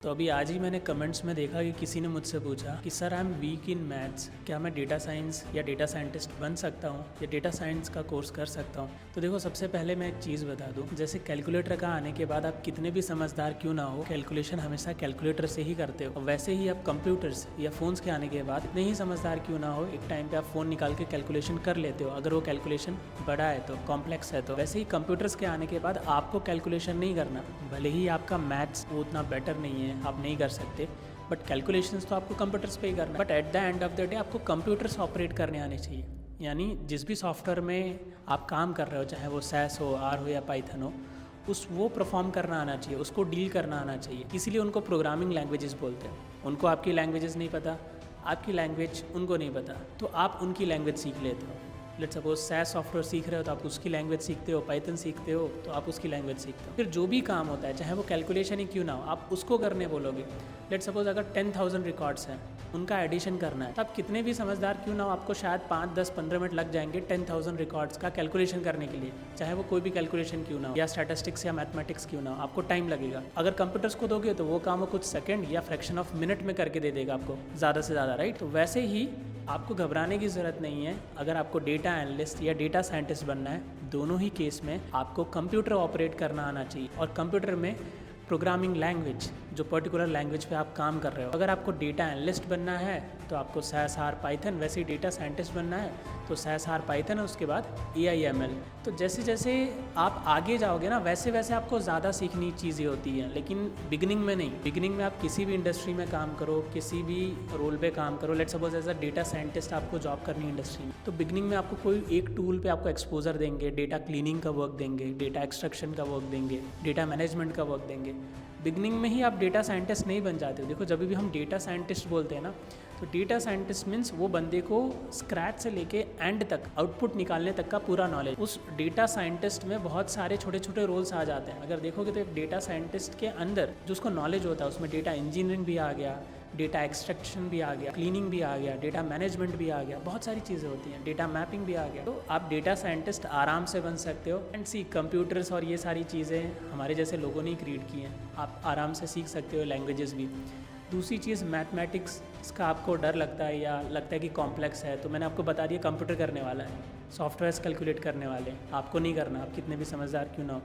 तो अभी आज ही मैंने कमेंट्स में देखा कि किसी ने मुझसे पूछा कि sir I am weak in maths, क्या मैं डेटा साइंस या डेटा साइंटिस्ट बन सकता हूँ या डेटा साइंस का कोर्स कर सकता हूँ। तो देखो, सबसे पहले मैं एक चीज़ बता दूँ, जैसे कैलकुलेटर का आने के बाद आप कितने भी समझदार क्यों ना हो, कैलकुलेशन हमेशा कैलकुलेटर से ही करते हो। वैसे ही आप कंप्यूटर्स या फ़ोन्स के आने के बाद इतने ही समझदार क्यों ना हो, एक टाइम पर आप फ़ोन निकाल के कैलकुलेशन कर लेते हो, अगर वो कैलकुलेशन बड़ा है तो, कॉम्प्लेक्स है तो। वैसे ही कंप्यूटर्स के आने के बाद आपको कैलकुलेशन नहीं करना, भले ही आपका मैथ्स उतना बेटर नहीं है, आप नहीं कर सकते, बट कैलकुलेशंस तो आपको कंप्यूटर्स पे ही करना है। But at the end of the day आपको कंप्यूटर्स ऑपरेट करने आने चाहिए, यानी जिस भी सॉफ्टवेयर में आप काम कर रहे हो, चाहे वो सैस हो, आर हो या पाइथन हो, वो परफॉर्म करना आना चाहिए, उसको डील करना आना चाहिए। इसीलिए उनको प्रोग्रामिंग लैंग्वेजेस बोलते हैं। उनको आपकी लैंग्वेजेस नहीं पता, आपकी लैंग्वेज उनको नहीं पता, तो आप उनकी लैंग्वेज सीख लेते हो। लेट्स सपोज सैस सॉफ्टवेयर सीख रहे हो तो आप उसकी लैंग्वेज सीखते हो, पाइथन सीखते हो तो आप उसकी लैंग्वेज सीखते हो। फिर जो भी काम होता है, चाहे वो कैलकुलेशन ही क्यों ना हो, आप उसको करने बोलोगे। लेट्स सपोज अगर 10,000 रिकॉर्ड्स हैं, उनका एडिशन करना है, तो आप कितने भी समझदार क्यों ना हो, आपको शायद 5, 10, 15 मिनट लग जाएंगे 10,000 रिकॉर्ड्स का कैलकुलेशन करने के लिए, चाहे वो कोई भी कैलकुलेशन क्यों ना हो, या स्टैटिस्टिक्स या मैथमेटिक्स क्यों ना हो, आपको टाइम लगेगा। अगर कंप्यूटर्स को दोगे तो वो काम वो कुछ सेकंड या फ्रैक्शन ऑफ मिनट में करके दे देगा आपको, ज़्यादा से ज़्यादा, राइट। तो वैसे ही आपको घबराने की ज़रूरत नहीं है। अगर आपको डेटा एनालिस्ट या डेटा साइंटिस्ट बनना है, दोनों ही केस में आपको कंप्यूटर ऑपरेट करना आना चाहिए, और कंप्यूटर में प्रोग्रामिंग लैंग्वेज, जो पर्टिकुलर लैंग्वेज पे आप काम कर रहे हो। अगर आपको डेटा एनालिस्ट बनना है तो आपको सैस आर पाइथन, वैसे ही डेटा साइंटिस्ट बनना है तो सैस आर पाइथन है, उसके बाद AIML। तो जैसे जैसे आप आगे जाओगे ना, वैसे वैसे आपको ज़्यादा सीखनी चीज़ें होती हैं, लेकिन बिगिनिंग में नहीं। बिगिनिंग में आप किसी भी इंडस्ट्री में काम करो, किसी भी रोल पे काम करो, let's suppose as a data scientist आपको जॉब करनी है इंडस्ट्री में, तो बिगिनिंग में आपको कोई एक टूल पे आपको एक्सपोजर देंगे, डेटा क्लीनिंग का वर्क देंगे, डेटा एक्सट्रैक्शन का वर्क देंगे, डेटा मैनेजमेंट का वर्क देंगे। बिगनिंग में ही आप डेटा साइंटिस्ट नहीं बन जाते हो। देखो, जब भी हम डेटा साइंटिस्ट बोलते हैं ना, तो डेटा साइंटिस्ट मीन्स वो बंदे को स्क्रैच से लेके एंड तक, आउटपुट निकालने तक का पूरा नॉलेज। उस डेटा साइंटिस्ट में बहुत सारे छोटे छोटे रोल्स आ जाते हैं। अगर देखोगे तो एक डेटा साइंटिस्ट के अंदर जो उसको नॉलेज होता है, उसमें डेटा इंजीनियरिंग भी आ गया, डेटा एक्सट्रैक्शन भी आ गया, क्लीनिंग भी आ गया, डेटा मैनेजमेंट भी आ गया, बहुत सारी चीज़ें होती हैं, डेटा मैपिंग भी आ गया। तो आप डेटा साइंटिस्ट आराम से बन सकते हो। एंड सी, कंप्यूटर्स और ये सारी चीज़ें हमारे जैसे लोगों ने ही क्रिएट की हैं, आप आराम से सीख सकते हो, लैंग्वेजेस भी। दूसरी चीज़, मैथमेटिक्स का आपको डर लगता है या लगता है कि कॉम्प्लेक्स है, तो मैंने आपको बता दिया, कंप्यूटर करने वाला है, सॉफ्टवेयर्स कैलकुलेट करने वाले, आपको नहीं करना, आप कितने भी समझदार क्यों ना हो।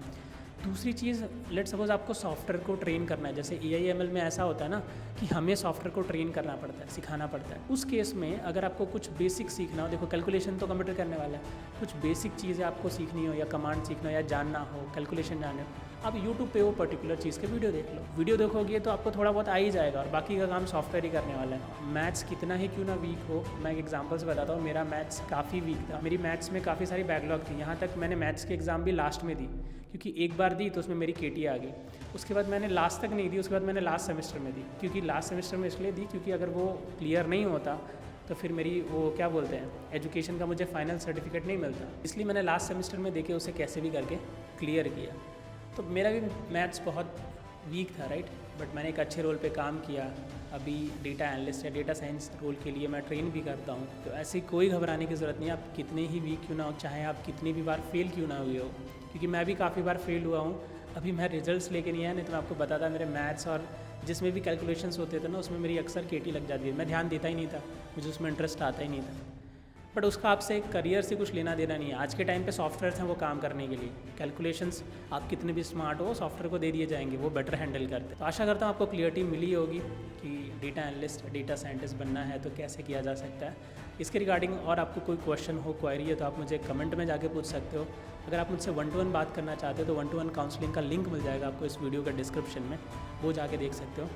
दूसरी चीज़, लेट्स सपोज आपको सॉफ्टवेयर को ट्रेन करना है, जैसे AIML में ऐसा होता है ना कि हमें सॉफ्टवेयर को ट्रेन करना पड़ता है, सिखाना पड़ता है। उस केस में अगर आपको कुछ बेसिक सीखना हो, देखो कैलकुलेशन तो कंप्यूटर करने वाला है, कुछ बेसिक चीज़ें आपको सीखनी हो या कमांड सीखना हो या जानना हो, कैलकुलेशन जानना हो, आप यूट्यूब पे वो पर्टिकुलर चीज़ के वीडियो देख लो। वीडियो देखोगे तो आपको थोड़ा बहुत आ ही जाएगा, और बाकी का काम सॉफ्टवेयर ही करने वाला है। मैथ्स कितना ही क्यों ना वीक हो, मैं एक एग्जांपल से बताता हूँ, मेरा मैथ्स काफ़ी वीक था, मेरी मैथ्स में काफ़ी सारी बैकलॉग थी, यहाँ तक मैंने मैथ्स के एग्ज़ाम भी लास्ट में दी, क्योंकि एक बार दी तो उसमें मेरी KT आ गई। उसके बाद मैंने लास्ट तक नहीं दी, उसके बाद मैंने लास्ट सेमेस्टर में दी, क्योंकि लास्ट सेमेस्टर में इसलिए दी क्योंकि अगर वो क्लियर नहीं होता तो फिर मेरी वो क्या बोलते हैं, एजुकेशन का मुझे फाइनल सर्टिफिकेट नहीं मिलता, इसलिए मैंने लास्ट सेमेस्टर में देके उसे कैसे भी करके क्लियर किया। तो मेरा भी मैथ्स बहुत वीक था, राइट, बट मैंने एक अच्छे रोल पे काम किया। अभी डेटा एनालिस्ट या डेटा साइंस रोल के लिए मैं ट्रेन भी करता हूँ। तो ऐसी कोई घबराने की ज़रूरत नहीं है, आप कितने ही वीक क्यों ना हो, चाहे आप कितनी भी बार फेल क्यों ना हुए हो, क्योंकि मैं भी काफ़ी बार फेल हुआ हूँ। अभी मैं रिजल्ट्स लेके नहीं आया, नहीं तो मैं आपको बताता, मेरे मैथ्स और जिसमें भी कैलकुलेशंस होते थे ना, उसमें मेरी अक्सर KT लग जाती है। मैं ध्यान देता ही नहीं था, मुझे उसमें इंटरेस्ट आता ही नहीं था। बट उसका आपसे करियर से कुछ लेना देना नहीं है। आज के टाइम पे सॉफ्टवेयर्स हैं वो काम करने के लिए, कैलकुलेशंस आप कितने भी स्मार्ट हो, सॉफ्टवेयर को दे दिए जाएंगे, वो बेटर हैंडल करते हैं। तो आशा करता हूँ आपको क्लियरिटी मिली होगी कि डेटा एनालिस्ट, डेटा साइंटिस्ट बनना है तो कैसे किया जा सकता है। इसके रिगार्डिंग और आपको कोई क्वेश्चन हो, क्वेरी है, तो आप मुझे कमेंट में जाके पूछ सकते हो। अगर आप मुझसे 1-to-1 बात करना चाहते हो तो 1-to-1 काउंसलिंग का लिंक मिल जाएगा आपको इस वीडियो का डिस्क्रिप्शन में, वो जाके देख सकते हो।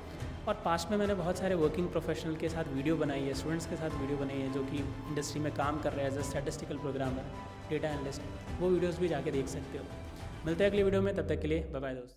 और पास्ट में मैंने बहुत सारे वर्किंग प्रोफेशनल के साथ वीडियो बनाई है, स्टूडेंट्स के साथ वीडियो बनाई है जो कि इंडस्ट्री में काम कर रहे हैं as a statistical programmer, data analyst, वो वीडियोस भी जाके देख सकते हो। मिलते हैं अगली वीडियो में, तब तक के लिए बाय बाय दोस्त।